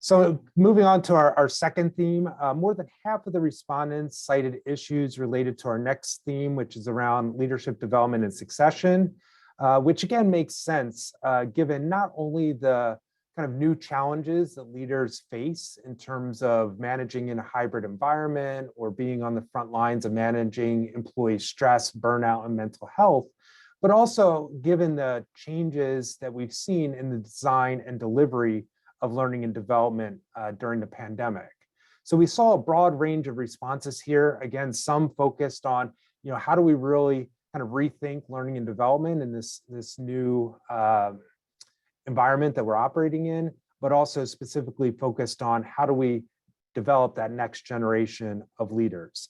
So moving on to our second theme, more than half of the respondents cited issues related to our next theme, which is around leadership development and succession, which again makes sense given not only the kind of new challenges that leaders face in terms of managing in a hybrid environment or being on the front lines of managing employee stress, burnout, and mental health, but also given the changes that we've seen in the design and delivery of learning and development during the pandemic. So we saw a broad range of responses here. Again, some focused on, how do we really kind of rethink learning and development in this new environment that we're operating in, but also specifically focused on how do we develop that next generation of leaders.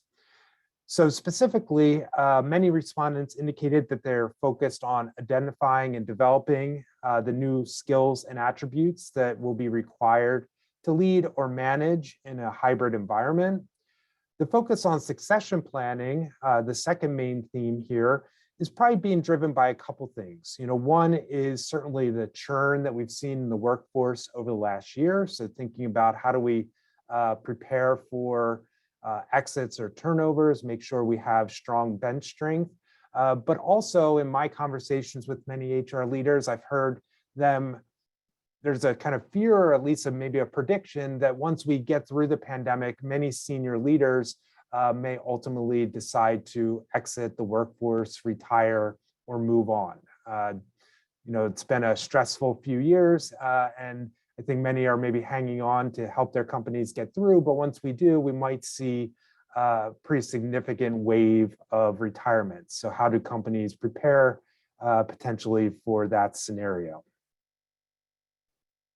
So specifically, many respondents indicated that they're focused on identifying and developing the new skills and attributes that will be required to lead or manage in a hybrid environment. The focus on succession planning, the second main theme here, is probably being driven by a couple things. One is certainly the churn that we've seen in the workforce over the last year. So thinking about how do we prepare for exits or turnovers, make sure we have strong bench strength. But also in my conversations with many HR leaders, I've heard there's a kind of fear, or at least maybe a prediction, that once we get through the pandemic, many senior leaders may ultimately decide to exit the workforce, retire, or move on. It's been a stressful few years, and I think many are maybe hanging on to help their companies get through, but once we do, we might see a pretty significant wave of retirements. So how do companies prepare potentially for that scenario?